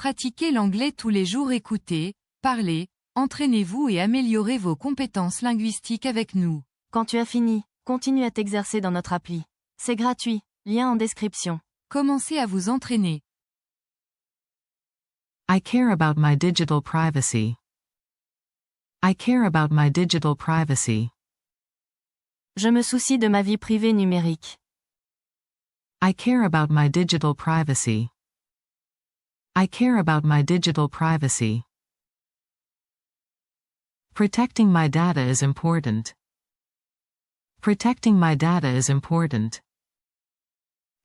Pratiquez l'anglais tous les jours. Écoutez, parlez, entraînez-vous et améliorez vos compétences linguistiques avec nous. Quand tu as fini, continue à t'exercer dans notre appli. C'est gratuit, lien en description. Commencez à vous entraîner. I care about my digital privacy. I care about my digital privacy. Je me soucie de ma vie privée numérique. I care about my digital privacy. I care about my digital privacy. Protecting my data is important. Protecting my data is important.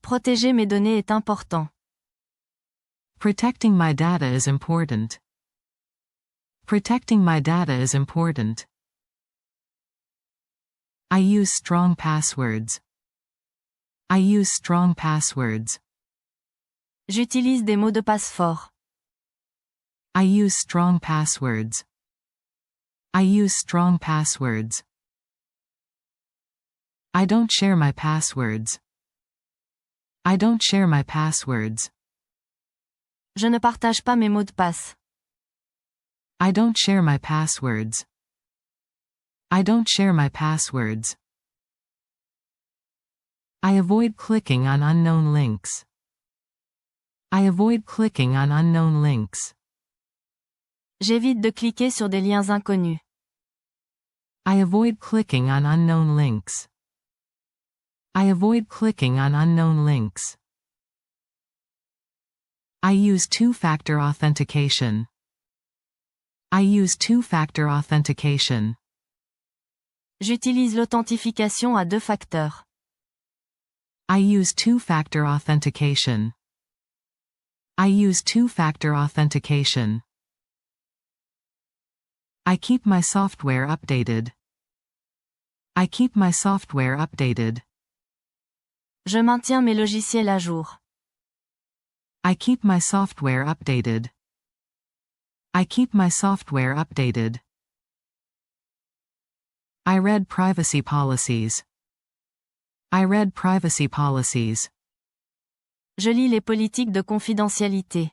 Protéger mes données est important. Protecting my data is important. Protecting my data is important. I use strong passwords. I use strong passwords. J'utilise des mots de passe forts. I use strong passwords. I use strong passwords. I don't share my passwords. I don't share my passwords. Je ne partage pas mes mots de passe. I don't share my passwords. I don't share my passwords. I avoid clicking on unknown links. I avoid clicking on unknown links. J'évite de cliquer sur des liens inconnus. I avoid clicking on unknown links. I avoid clicking on unknown links. I use two-factor authentication. I use two-factor authentication. J'utilise l'authentification à deux facteurs. I use two-factor authentication. I use two-factor authentication. I keep my software updated. I keep my software updated. Je maintiens mes logiciels à jour. I keep my software updated. I keep my software updated. I read privacy policies. I read privacy policies. Je lis les politiques de confidentialité.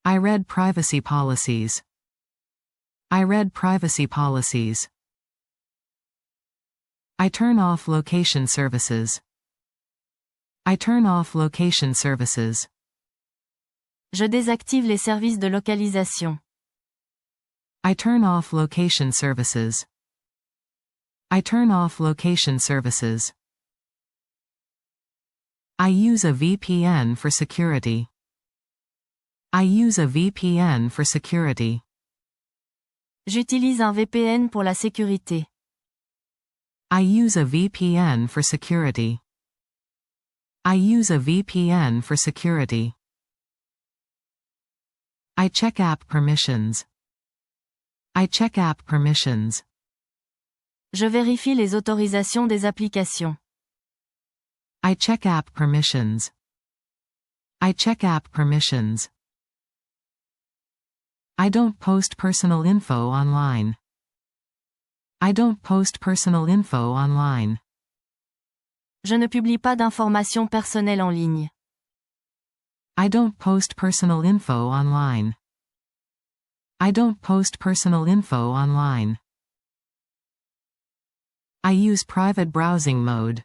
I read privacy policies. I read privacy policies. I turn off location services. I turn off location services. Je désactive les services de localisation. I turn off location services. I turn off location services. I use a VPN for security. I use a VPN for security. J'utilise un VPN pour la sécurité. I use a VPN for security. I use a VPN for security. I check app permissions. I check app permissions. Je vérifie les autorisations des applications. I check app permissions. I check app permissions. I don't post personal info online. I don't post personal info online. Je ne publie pas d'informations personnelles en ligne. I don't post personal info online. I don't post personal info online. I use private browsing mode.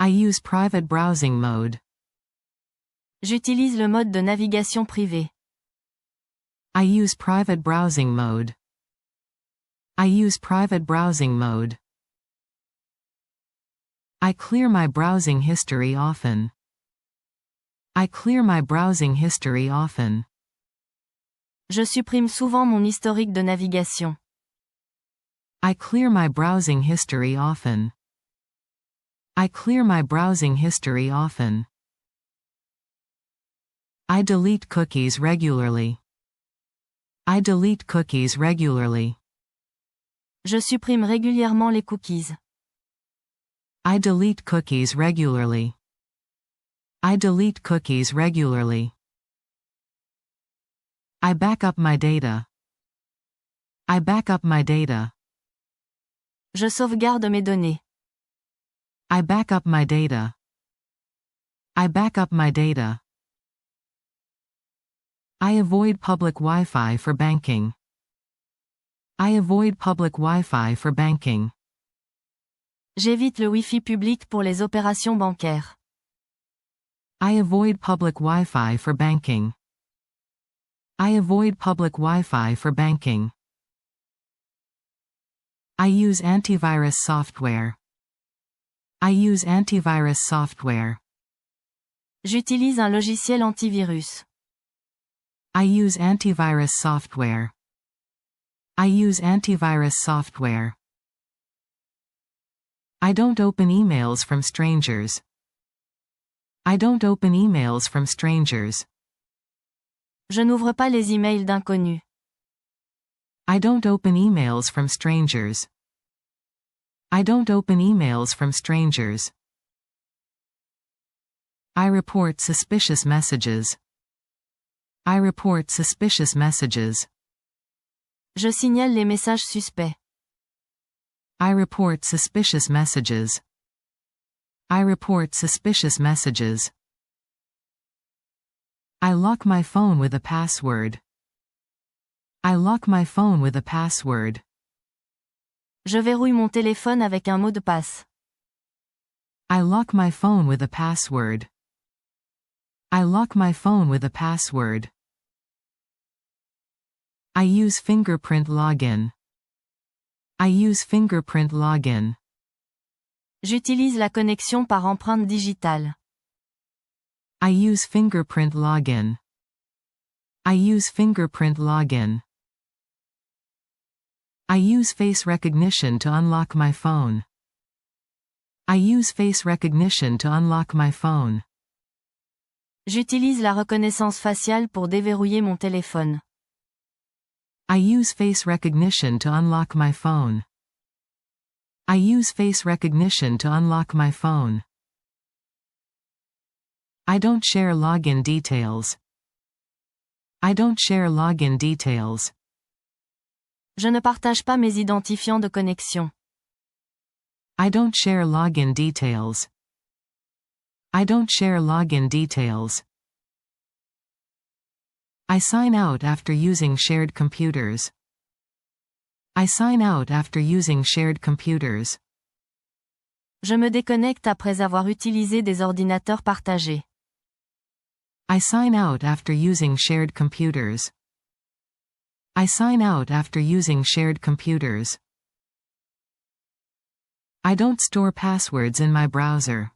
I use private browsing mode. J'utilise le mode de navigation privée. I use private browsing mode. I use private browsing mode. I clear my browsing history often. I clear my browsing history often. Je supprime souvent mon historique de navigation. I clear my browsing history often. I clear my browsing history often. I delete cookies regularly. I delete cookies regularly. Je supprime régulièrement les cookies. I delete cookies regularly. I delete cookies regularly. I back up my data. I back up my data. Je sauvegarde mes données. I back up my data. I back up my data. I avoid public Wi-Fi for banking. I avoid public Wi-Fi for banking. J'évite le Wi-Fi public pour les opérations bancaires. I avoid public Wi-Fi for banking. I avoid public Wi-Fi for banking. I use antivirus software. I use antivirus software. J'utilise un logiciel antivirus. I use antivirus software. I use antivirus software. I don't open emails from strangers. I don't open emails from strangers. Je n'ouvre pas les emails d'inconnus. I don't open emails from strangers. I don't open emails from strangers. I report suspicious messages. I report suspicious messages. Je signale les messages suspects. I report suspicious messages. I report suspicious messages. I lock my phone with a password. I lock my phone with a password. Je verrouille mon téléphone avec un mot de passe. I lock my phone with a password. I lock my phone with a password. I use fingerprint login. I use fingerprint login. J'utilise la connexion par empreinte digitale. I use fingerprint login. I use fingerprint login. I use face recognition to unlock my phone. I use face recognition to unlock my phone. J'utilise la reconnaissance faciale pour déverrouiller mon téléphone. I use face recognition to unlock my phone. I use face recognition to unlock my phone. I don't share login details. I don't share login details. Je ne partage pas mes identifiants de connexion. I don't share login details. I don't share login details. I sign out after using shared computers. I sign out after using shared computers. Je me déconnecte après avoir utilisé des ordinateurs partagés. I sign out after using shared computers. I sign out after using shared computers. I don't store passwords in my browser.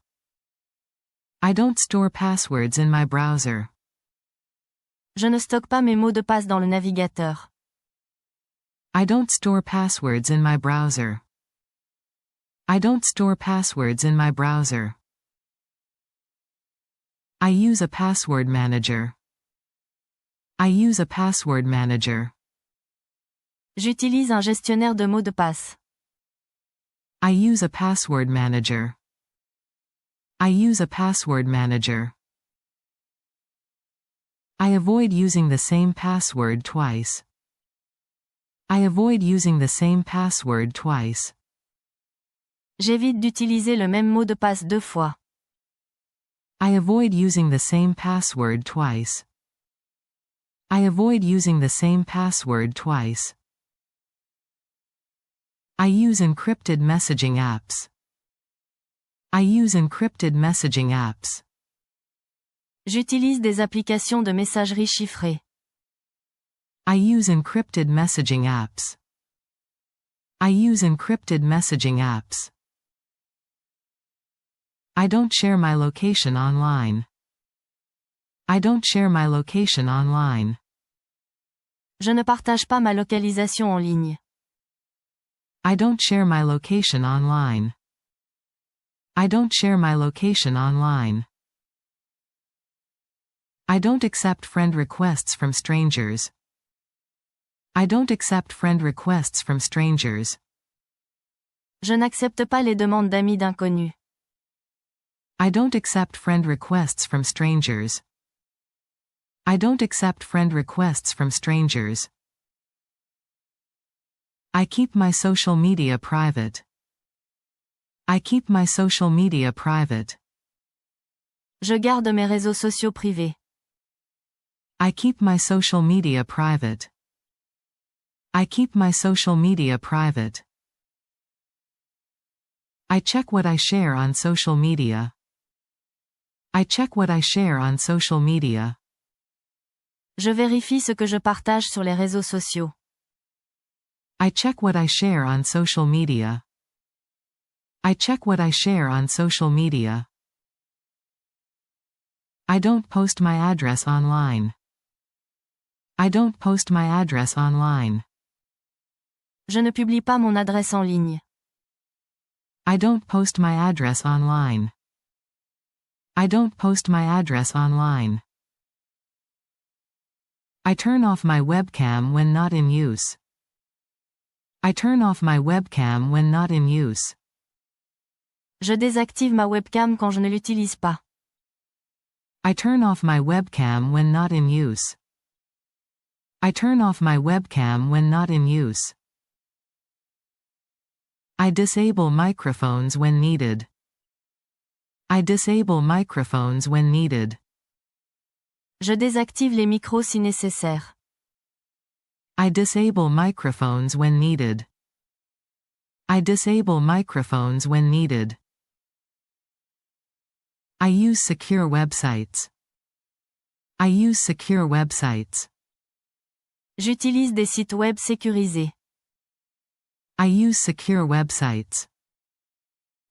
I don't store passwords in my browser. Je ne stocke pas mes mots de passe dans le navigateur. I don't store passwords in my browser. I don't store passwords in my browser. I use a password manager. I use a password manager. J'utilise un gestionnaire de mots de passe. I use a password manager. I use a password manager. I avoid using the same password twice. I avoid using the same password twice. J'évite d'utiliser le même mot de passe deux fois. I avoid using the same password twice. I avoid using the same password twice. I use encrypted messaging apps. I use encrypted messaging apps. J'utilise des applications de messagerie chiffrée. I use encrypted messaging apps. I use encrypted messaging apps. I don't share my location online. I don't share my location online. Je ne partage pas ma localisation en ligne. I don't share my location online. I don't share my location online. I don't accept friend requests from strangers. I don't accept friend requests from strangers. Je n'accepte pas les demandes d'amis d'inconnus. I don't accept friend requests from strangers. I don't accept friend requests from strangers. I keep my social media private. I keep my social media private. Je garde mes réseaux sociaux privés. I keep my social media private. I keep my social media private. I check what I share on social media. I check what I share on social media. Je vérifie ce que je partage sur les réseaux sociaux. I check what I share on social media. I check what I share on social media. I don't post my address online. I don't post my address online. Je ne publie pas mon adresse en ligne. I don't post my address online. I don't post my address online. I turn off my webcam when not in use. I turn off my webcam when not in use. Je désactive ma webcam quand je ne l'utilise pas. I turn off my webcam when not in use. I turn off my webcam when not in use. I disable microphones when needed. I disable microphones when needed. Je désactive les micros si nécessaire. I disable microphones when needed. I disable microphones when needed. I use secure websites. I use secure websites. J'utilise des sites web sécurisés. I use secure websites.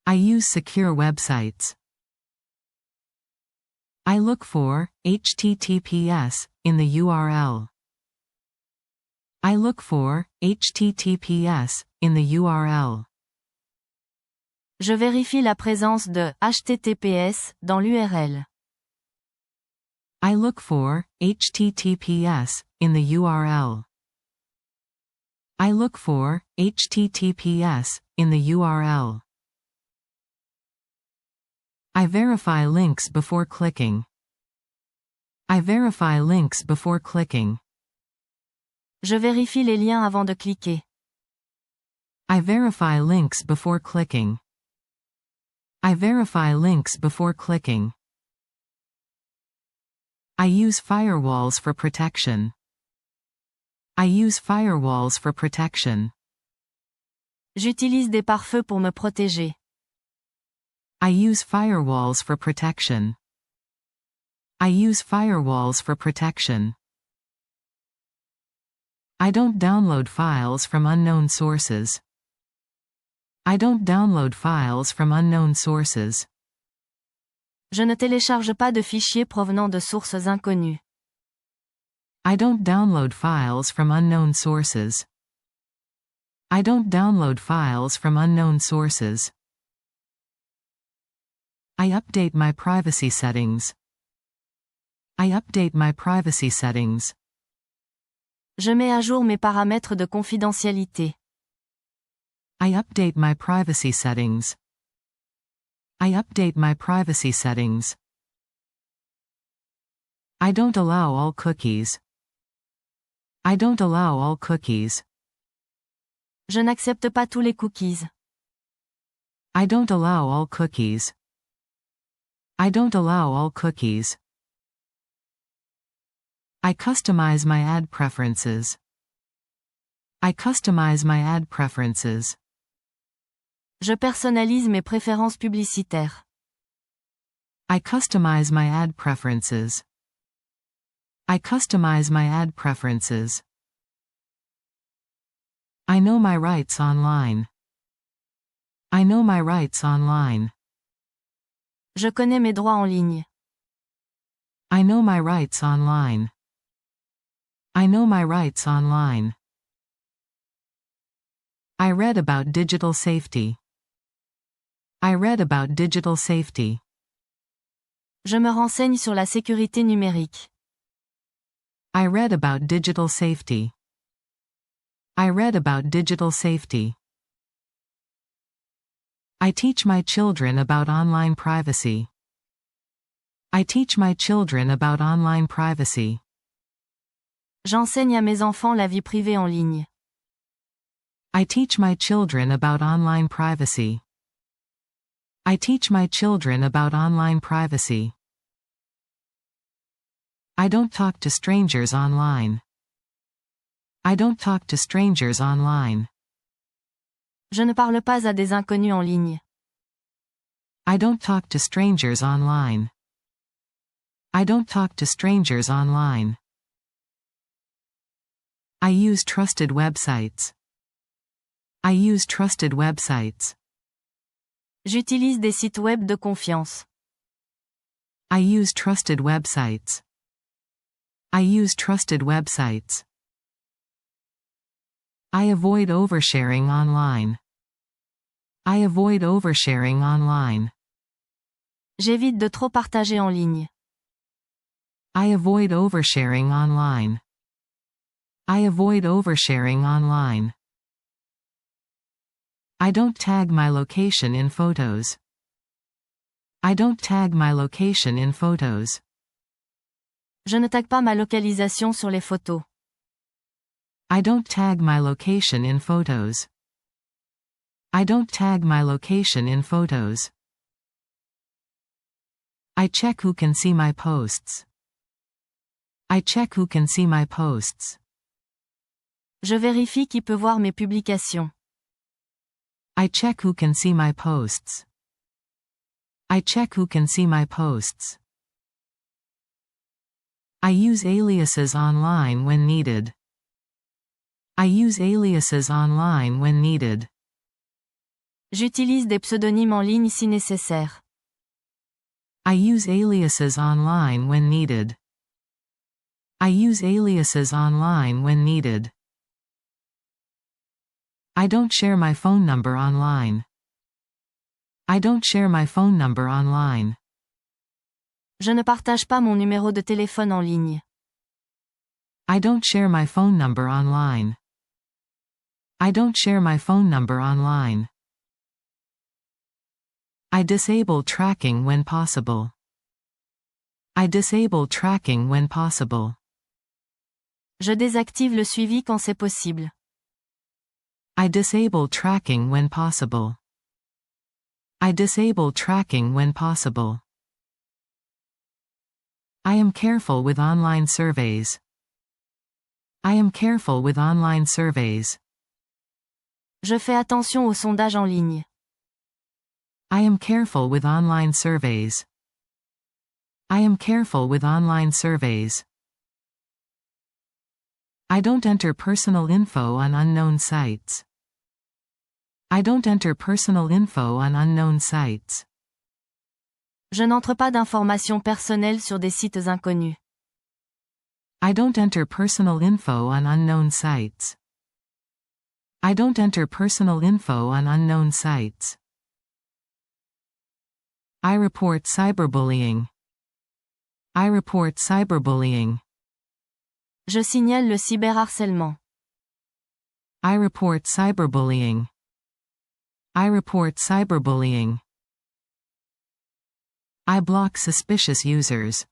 I use secure websites. I look for HTTPS in the URL. I look for HTTPS in the URL. Je vérifie la présence de HTTPS dans l'URL. I look for HTTPS in the URL. I look for HTTPS in the URL. I verify links before clicking. I verify links before clicking. Je vérifie les liens avant de cliquer. I verify links before clicking. I verify links before clicking. I use firewalls for protection. I use firewalls for protection. J'utilise des pare-feux pour me protéger. I use firewalls for protection. I use firewalls for protection. I don't download files from unknown sources. I don't download files from unknown sources. Je ne télécharge pas de fichiers provenant de sources inconnues. I don't download files from unknown sources. I don't download files from unknown sources. I update my privacy settings. I update my privacy settings. Je mets à jour mes paramètres de confidentialité. I update my privacy settings. I update my privacy settings. I don't allow all cookies. I don't allow all cookies. Je n'accepte pas tous les cookies. I don't allow all cookies. I don't allow all cookies. I customize my ad preferences. I customize my ad preferences. Je personnalise mes préférences publicitaires. I customize my ad preferences. I customize my ad preferences. I know my rights online. I know my rights online. Je connais mes droits en ligne. I know my rights online. I know my rights online. I read about digital safety. I read about digital safety. Je me renseigne sur la sécurité numérique. I read about digital safety. I read about digital safety. I teach my children about online privacy. I teach my children about online privacy. J'enseigne à mes enfants la vie privée en ligne. I teach my children about online privacy. I teach my children about online privacy. I don't talk to strangers online. I don't talk to strangers online. Je ne parle pas à des inconnus en ligne. I don't talk to strangers online. I don't talk to strangers online. I use trusted websites. I use trusted websites. J'utilise des sites web de confiance. I use trusted websites. I use trusted websites. I avoid oversharing online. I avoid oversharing online. J'évite de trop partager en ligne. I avoid oversharing online. I avoid oversharing online. I don't tag my location in photos. I don't tag my location in photos. Je ne tag pas ma localisation sur les photos. I don't tag my location in photos. I don't tag my location in photos. I check who can see my posts. I check who can see my posts. Je vérifie qui peut voir mes publications. I check who can see my posts. I check who can see my posts. I use aliases online when needed. I use aliases online when needed. J'utilise des pseudonymes en ligne si nécessaire. I use aliases online when needed. I use aliases online when needed. I don't share my phone number online. I don't share my phone number online. Je ne partage pas mon numéro de téléphone en ligne. I don't share my phone number online. I don't share my phone number online. I disable tracking when possible. I disable tracking when possible. Je désactive le suivi quand c'est possible. I disable tracking when possible. I disable tracking when possible. I am careful with online surveys. I am careful with online surveys. Je fais attention aux sondages en ligne. I am careful with online surveys. I am careful with online surveys. I don't enter personal info on unknown sites. I don't enter personal info on unknown sites. Je n'entre pas d'informations personnelles sur des sites inconnus. I don't enter personal info on unknown sites. I don't enter personal info on unknown sites. I report cyberbullying. I report cyberbullying. Je signale le cyberharcèlement. I report cyberbullying. I report cyberbullying. I block suspicious users.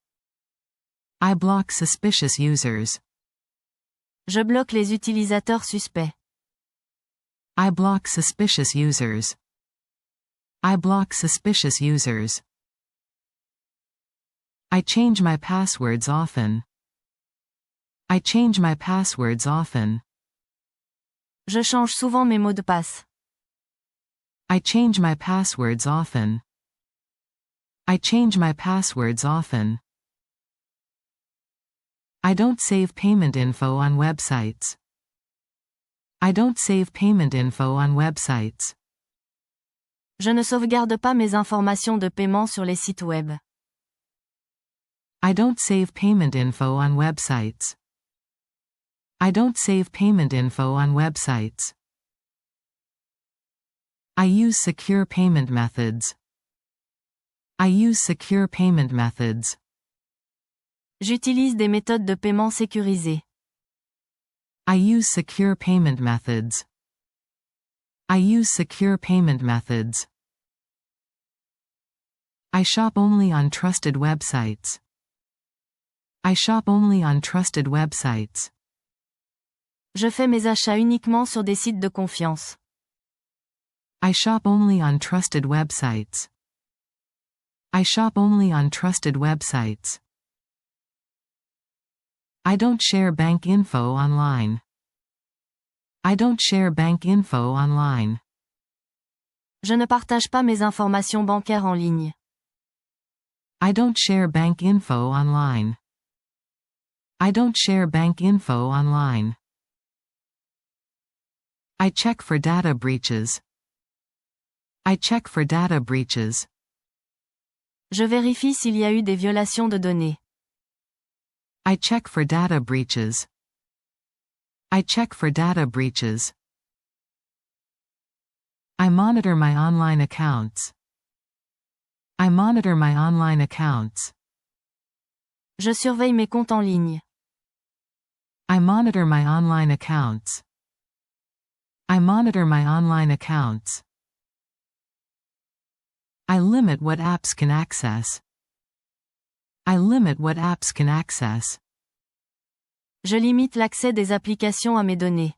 I block suspicious users. Je bloque les utilisateurs suspects. I block suspicious users. I block suspicious users. I change my passwords often. I change my passwords often. Je change souvent mes mots de passe. I change my passwords often. I change my passwords often. I don't save payment info on websites. I don't save payment info on websites. Je ne sauvegarde pas mes informations de paiement sur les sites web. I don't save payment info on websites. I don't save payment info on websites. I use secure payment methods. I use secure payment methods. J'utilise des méthodes de paiement sécurisées. I use secure payment methods. I use secure payment methods. I shop only on trusted websites. I shop only on trusted websites. Je fais mes achats uniquement sur des sites de confiance. I shop only on trusted websites. I shop only on trusted websites. I don't share bank info online. I don't share bank info online. Je ne partage pas mes informations bancaires en ligne. I don't share bank info online. I don't share bank info online. I check for data breaches. I check for data breaches. Je vérifie s'il y a eu des violations de données. I check for data breaches. I check for data breaches. I monitor my online accounts. I monitor my online accounts. Je surveille mes comptes en ligne. I monitor my online accounts. I monitor my online accounts. I limit what apps can access. I limit what apps can access. Je limite l'accès des applications à mes données.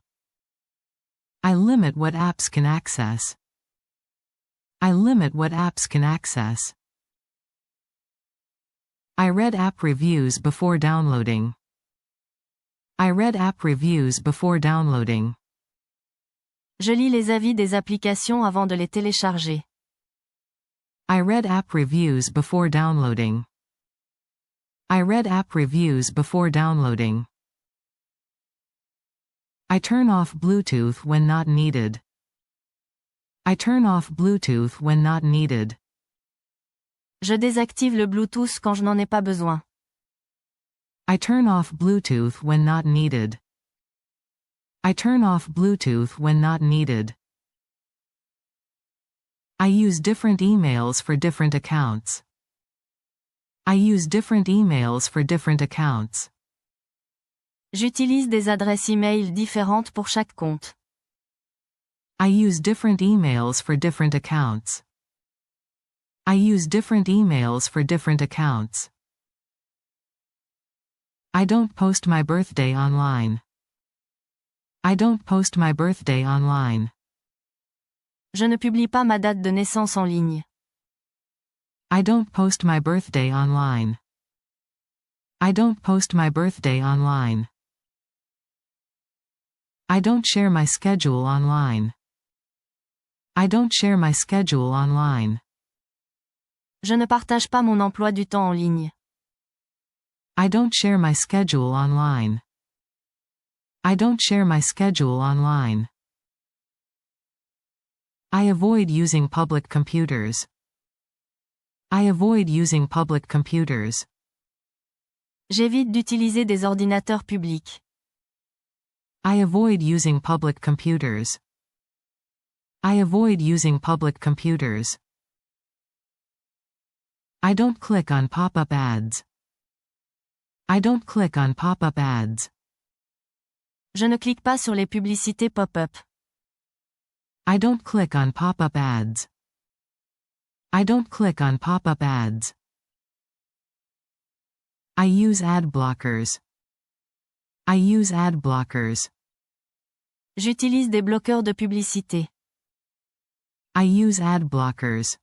I limit what apps can access. I limit what apps can access. I read app reviews before downloading. I read app reviews before downloading. Je lis les avis des applications avant de les télécharger. I read app reviews before downloading. I read app reviews before downloading. I turn off Bluetooth when not needed. I turn off Bluetooth when not needed. Je désactive le Bluetooth quand je n'en ai pas besoin. I turn off Bluetooth when not needed. I turn off Bluetooth when not needed. I use different emails for different accounts. I use different emails for different accounts. J'utilise des adresses e-mail différentes pour chaque compte. I use different emails for different accounts. I use different emails for different accounts. I don't post my birthday online. I don't post my birthday online. Je ne publie pas ma date de naissance en ligne. I don't post my birthday online. I don't post my birthday online. I don't share my schedule online. I don't share my schedule online. Je ne partage pas mon emploi du temps en ligne. I don't share my schedule online. I don't share my schedule online. I avoid using public computers. I avoid using public computers. J'évite d'utiliser des ordinateurs publics. I avoid using public computers. I avoid using public computers. I don't click on pop-up ads. I don't click on pop-up ads. Je ne clique pas sur les publicités pop-up. I don't click on pop-up ads. I don't click on pop-up ads. I use ad blockers. I use ad blockers. J'utilise des bloqueurs de publicité. I use ad blockers.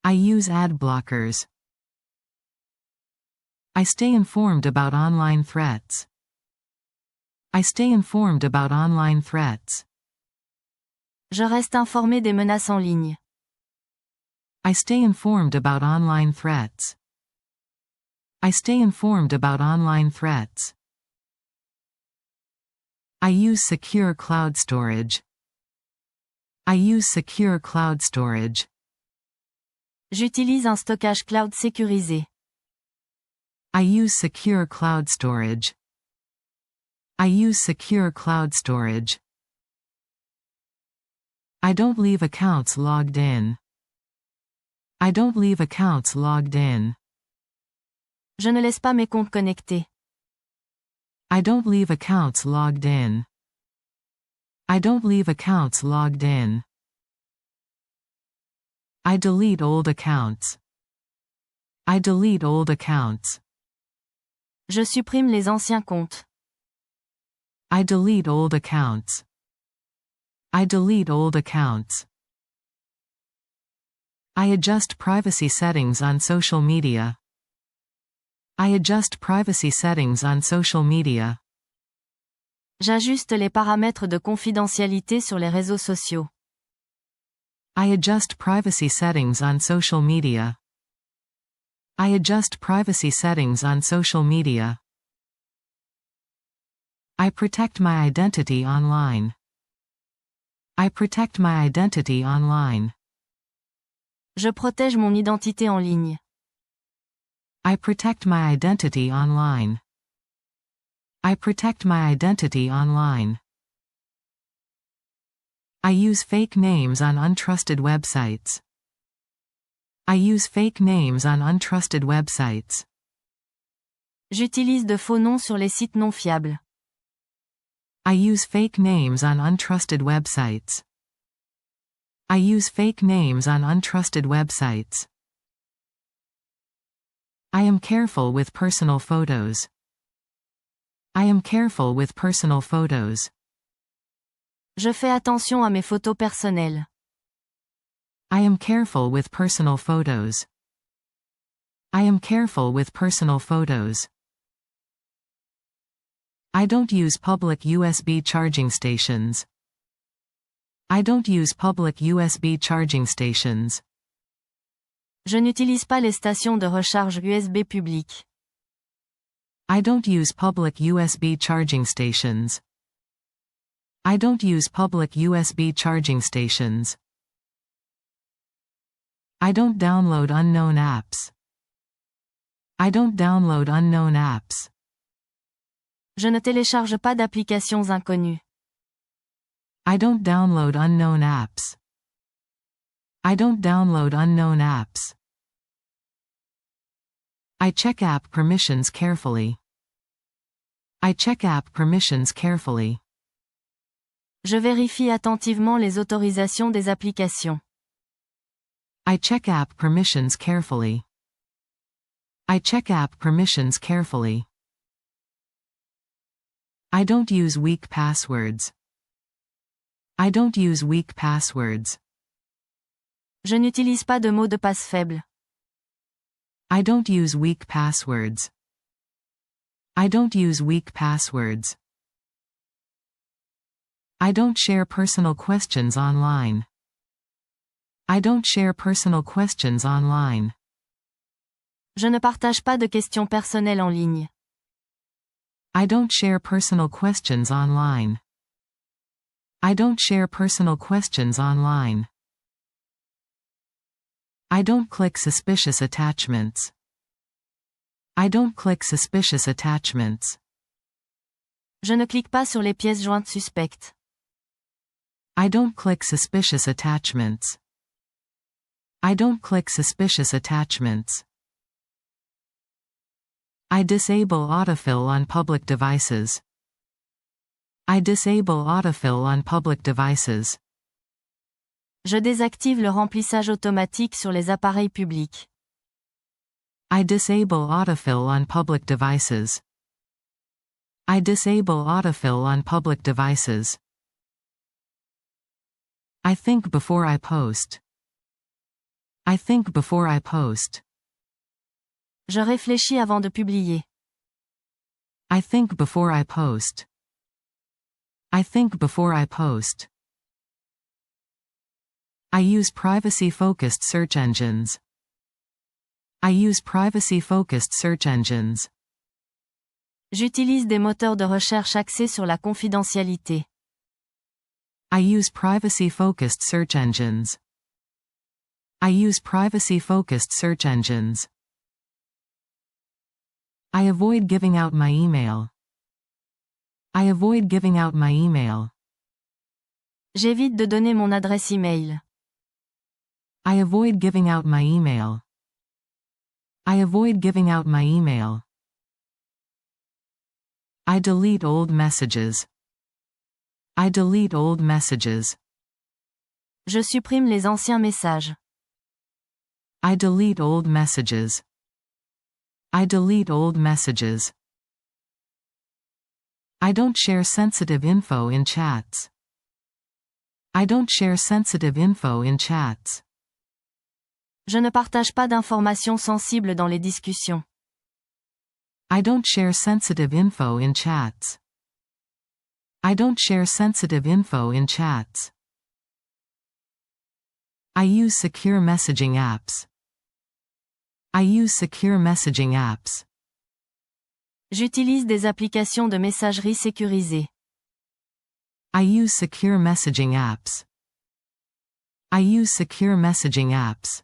I use ad blockers. I stay informed about online threats. I stay informed about online threats. Je reste informé des menaces en ligne. I stay informed about online threats. I stay informed about online threats. I use secure cloud storage. I use secure cloud storage. J'utilise un stockage cloud sécurisé. I use secure cloud storage. I use secure cloud storage. I don't leave accounts logged in. I don't leave accounts logged in. Je ne laisse pas mes comptes connectés. I don't leave accounts logged in. I don't leave accounts logged in. I delete old accounts. I delete old accounts. Je supprime les anciens comptes. I delete old accounts. I delete old accounts. I adjust privacy settings on social media. I adjust privacy settings on social media. J'ajuste les paramètres de confidentialité sur les réseaux sociaux. I adjust privacy settings on social media. I adjust privacy settings on social media. I protect my identity online. I protect my identity online. Je protège mon identité en ligne. I protect my identity online. I protect my identity online. I use fake names on untrusted websites. I use fake names on untrusted websites. J'utilise de faux noms sur les sites non fiables. I use fake names on untrusted websites. I use fake names on untrusted websites. I am careful with personal photos. I am careful with personal photos. Je fais attention à mes photos personnelles. I am careful with personal photos. I am careful with personal photos. I don't use public USB charging stations. I don't use public USB charging stations. Je n'utilise pas les stations de recharge USB publiques. I don't use public USB charging stations. I don't use public USB charging stations. I don't download unknown apps. I don't download unknown apps. Je ne télécharge pas d'applications inconnues. I don't download unknown apps. I don't download unknown apps. I check app permissions carefully. I check app permissions carefully. Je vérifie attentivement les autorisations des applications. I check app permissions carefully. I check app permissions carefully. I don't use weak passwords. I don't use weak passwords. Je n'utilise pas de mots de passe faibles. I don't use weak passwords. I don't use weak passwords. I don't share personal questions online. I don't share personal questions online. Je ne partage pas de questions personnelles en ligne. I don't share personal questions online. I don't share personal questions online. I don't click suspicious attachments. I don't click suspicious attachments. Je ne clique pas sur les pièces jointes suspectes. I don't click suspicious attachments. I don't click suspicious attachments. I disable autofill on public devices. I disable autofill on public devices. Je désactive le remplissage automatique sur les appareils publics. I disable autofill on public devices. I disable autofill on public devices. I think before I post. I think before I post. Je réfléchis avant de publier. I think before I post. I think before I post. I use privacy-focused search engines. I use privacy-focused search engines. J'utilise des moteurs de recherche axés sur la confidentialité. I use privacy-focused search engines. I use privacy-focused search engines. I avoid giving out my email. I avoid giving out my email. J'évite de donner mon adresse email. I avoid giving out my email. I avoid giving out my email. I delete old messages. I delete old messages. Je supprime les anciens messages. I delete old messages. I delete old messages. I don't share sensitive info in chats. I don't share sensitive info in chats. Je ne partage pas d'informations sensibles dans les discussions. I don't share sensitive info in chats. I don't share sensitive info in chats. I use secure messaging apps. I use secure messaging apps. J'utilise des applications de messagerie sécurisées. I use secure messaging apps. I use secure messaging apps.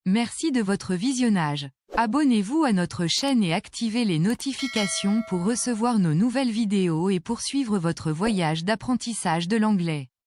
Merci de votre visionnage. Abonnez-vous à notre chaîne et activez les notifications pour recevoir nos nouvelles vidéos et poursuivre votre voyage d'apprentissage de l'anglais.